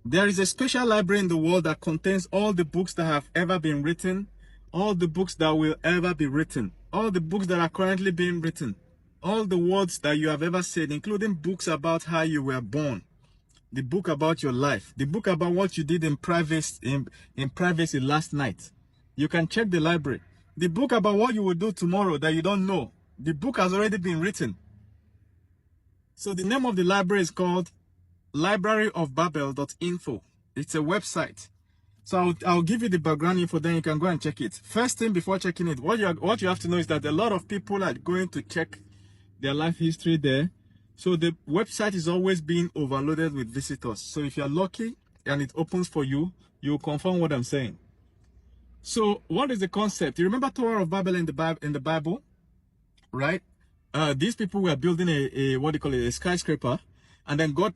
There is a special library in the world that contains all the books that have ever been written, all the books that will ever be written, all the books that are currently being written, all the words that you have ever said, including books about how you were born, the book about your life, the book about what you did in privacy last night. You can check the library. The book about what you will do tomorrow that you don't know. The book has already been written. So the name of the library is called Library of Babel.info. It's a website. So I'll give you the background info, then you can go and check it. First thing before checking it, what you have to know is that a lot of people are going to check their life history there. So the website is always being overloaded with visitors. So if you're lucky and it opens for you, you'll confirm what I'm saying. So what is the concept? You remember Tower of Babel in the Bible, right? These people were building a what do you call it, a skyscraper, and then God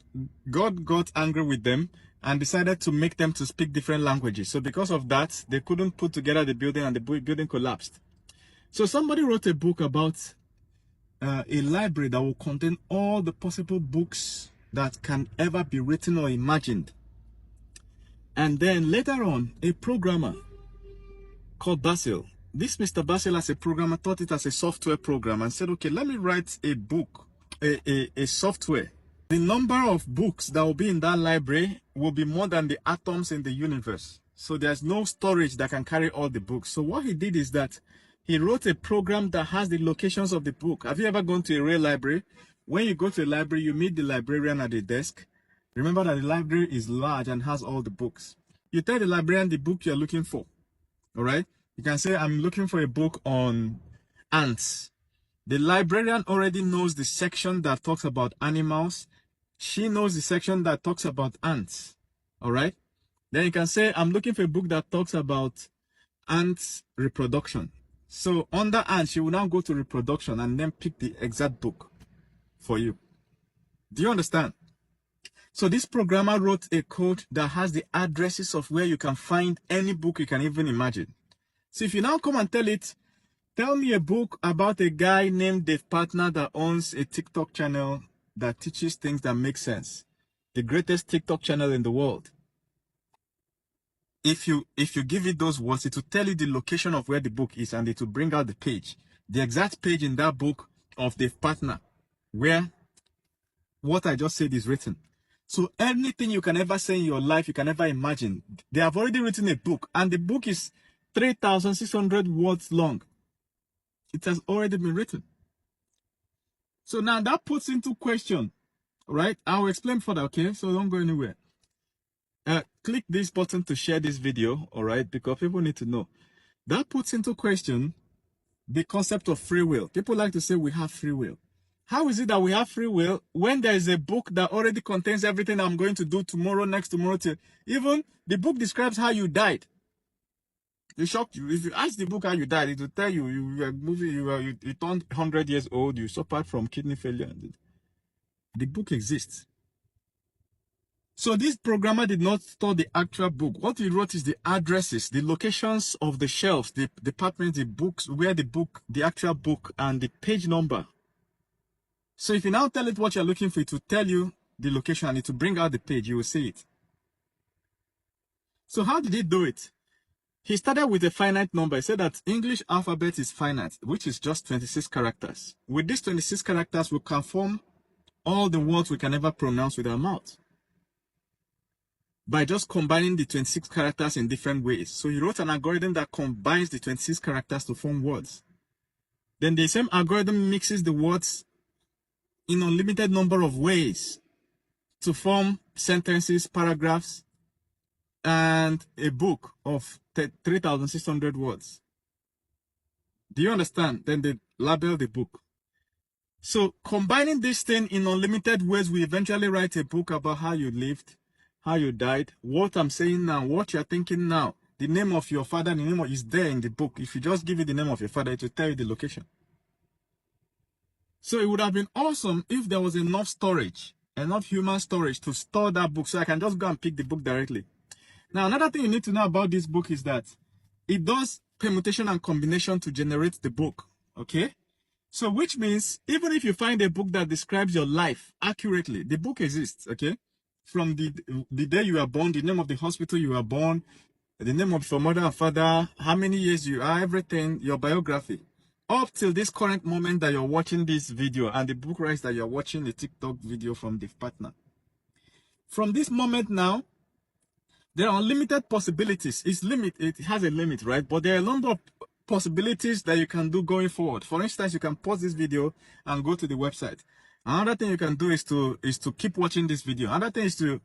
got angry with them and decided to make them to speak different languages. So because of that, they couldn't put together the building, and the building collapsed. So somebody wrote a book about a library that will contain all the possible books that can ever be written or imagined. And then later on, a programmer called Basil. This Mr. Basil, as a programmer, thought it as a software program and said, okay, let me write a book, a software. The number of books that will be in that library will be more than the atoms in the universe. So there's no storage that can carry all the books. So what he did is that he wrote a program that has the locations of the book. Have you ever gone to a real library? When you go to a library, you meet the librarian at the desk. Remember that the library is large and has all the books. You tell the librarian the book you're looking for. All right? You can say, I'm looking for a book on ants. The librarian already knows the section that talks about animals. She knows the section that talks about ants. All right? Then you can say, I'm looking for a book that talks about ants reproduction. So under ants, you will now go to reproduction and then pick the exact book for you. Do you understand? So this programmer wrote a code that has the addresses of where you can find any book you can even imagine. So if you now come and tell me a book about a guy named Dave Partner that owns a TikTok channel that teaches things that make sense. The greatest TikTok channel in the world. If you give it those words, it will tell you the location of where the book is, and it will bring out the page. The exact page in that book of Dave Partner, where what I just said is written. So anything you can ever say in your life, you can ever imagine, they have already written a book, and the book is 3,600 words long. It has already been written. So now that puts into question, right? I'll explain further, okay? So don't go anywhere. Click this button to share this video, all right? Because people need to know. That puts into question the concept of free will. People like to say we have free will. How is it that we have free will when there is a book that already contains everything I'm going to do tomorrow, next tomorrow? Even the book describes how you died. It shocked you. If you ask the book how you died, it will tell you you turned 100 years old, you suffered from kidney failure. The book exists. So this programmer did not store the actual book. What he wrote is the addresses, the locations of the shelves, the departments, the books, where the actual book, and the page number. So if you now tell it what you're looking for, it will tell you the location, and it will bring out the page. You will see it. So how did he do it? He started with a finite number. He said that English alphabet is finite, which is just 26 characters. With these 26 characters, we can form all the words we can ever pronounce with our mouth by just combining the 26 characters in different ways. So he wrote an algorithm that combines the 26 characters to form words. Then the same algorithm mixes the words in an unlimited number of ways to form sentences, paragraphs, and a book of 3,600 words. Do you understand? Then they label the book. So combining this thing in unlimited ways, we eventually write a book about how you lived, how you died, what I'm saying now, what you're thinking now, the name of your father, the name is there in the book. If you just give it the name of your father, it will tell you the location. So it would have been awesome if there was enough storage, enough human storage to store that book, so I can just go and pick the book directly. Now, another thing you need to know about this book is that it does permutation and combination to generate the book, okay? So which means even if you find a book that describes your life accurately, the book exists, okay? from the day you were born, the name of the hospital you were born, the name of your mother and father, how many years you are, everything, your biography. Up till this current moment that you're watching this video and the book rights that you're watching the TikTok video from the partner. From this moment now, there are unlimited possibilities. It has a limit, right? But there are a number of possibilities that you can do going forward. For instance, you can pause this video and go to the website. Another thing you can do is to keep watching this video. Another thing is to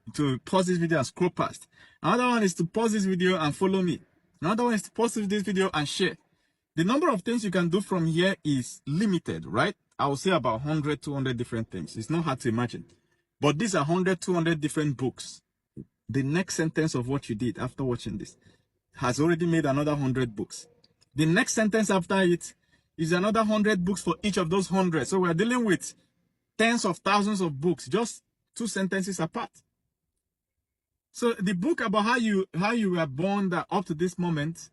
pause this video and scroll past. Another one is to pause this video and follow me. Another one is to pause this video and share. The number of things you can do from here is limited, right? I will say about 100, 200 different things. It's not hard to imagine. But these are 100, 200 different books. The next sentence of what you did after watching this has already made another 100 books. The next sentence after it is another 100 books for each of those 100. So we're dealing with tens of thousands of books, just 2 sentences apart. So the book about how you were born up to this moment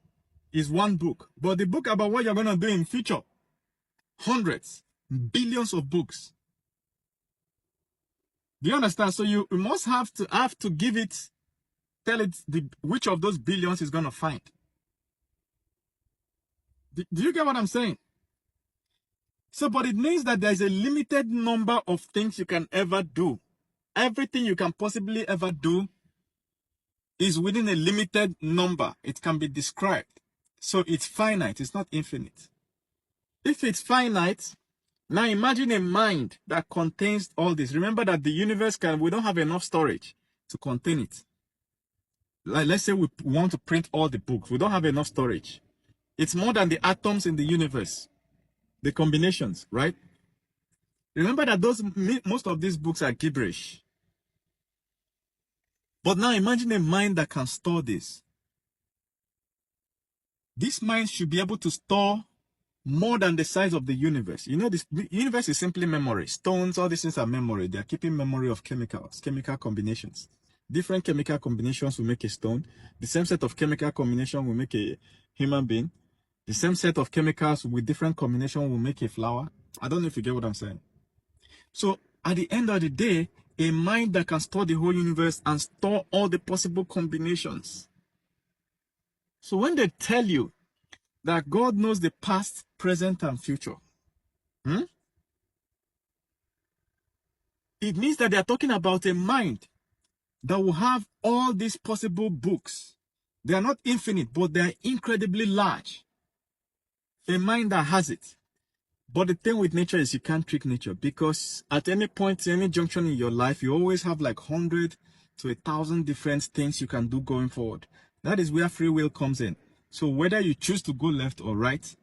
is one book. But the book about what you're going to do in future, hundreds, billions of books. Do you understand? So you must have to give it, tell it which of those billions is going to find. Do you get what I'm saying? So, but it means that there's a limited number of things you can ever do. Everything you can possibly ever do is within a limited number. It can be described. So it's finite. It's not infinite. If it's finite, now imagine a mind that contains all this. Remember that the universe we don't have enough storage to contain it. Like, let's say we want to print all the books. We don't have enough storage. It's more than the atoms in the universe. The combinations, right? Remember that most of these books are gibberish. But now imagine a mind that can store this. This mind should be able to store more than the size of the universe. You know, the universe is simply memory. Stones, all these things are memory. They are keeping memory of chemicals, chemical combinations. Different chemical combinations will make a stone. The same set of chemical combination will make a human being. The same set of chemicals with different combination will make a flower. I don't know if you get what I'm saying. So at the end of the day, a mind that can store the whole universe and store all the possible combinations. So when they tell you that God knows the past, present, and future, it means that they are talking about a mind that will have all these possible books. They are not infinite, but they are incredibly large. A mind that has it. But the thing with nature is you can't trick nature, because at any point, any junction in your life, you always have like 100 to 1,000 different things you can do going forward. That is where free will comes in. So whether you choose to go left or right,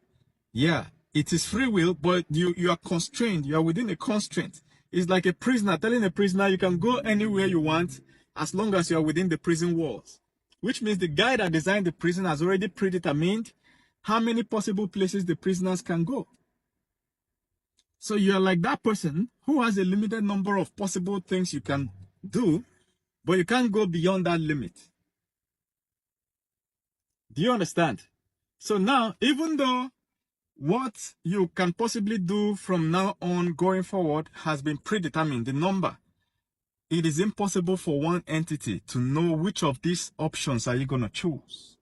yeah, it is free will, but you are constrained. You are within a constraint. It's like a prisoner telling a prisoner you can go anywhere you want as long as you are within the prison walls. Which means the guy that designed the prison has already predetermined how many possible places the prisoners can go. So you're like that person who has a limited number of possible things you can do, but you can't go beyond that limit. Do you understand? So now, even though what you can possibly do from now on going forward has been predetermined, the number, it is impossible for one entity to know which of these options are you going to choose.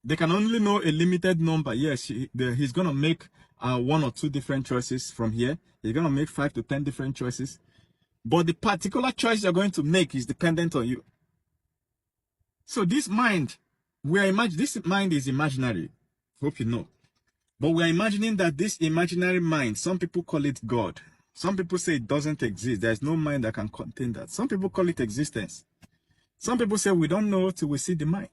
They can only know a limited number. Yes, he's going to make 1 or 2 different choices from here. He's going to make 5 to 10 different choices. But the particular choice you're going to make is dependent on you. So this mind, this mind is imaginary. Hope you know. But we're imagining that this imaginary mind, some people call it God. Some people say it doesn't exist. There's no mind that can contain that. Some people call it existence. Some people say we don't know till we see the mind.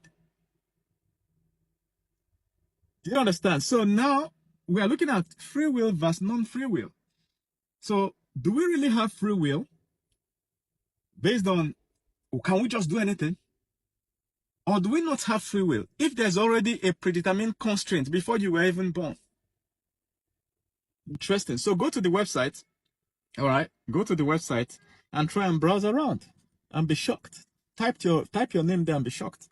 Do you understand? So now we are looking at free will versus non-free will. So do we really have free will based on, can we just do anything? Or do we not have free will if there's already a predetermined constraint before you were even born? Interesting. So go to the website. All right. Go to the website and try and browse around and be shocked. Type your name there and be shocked.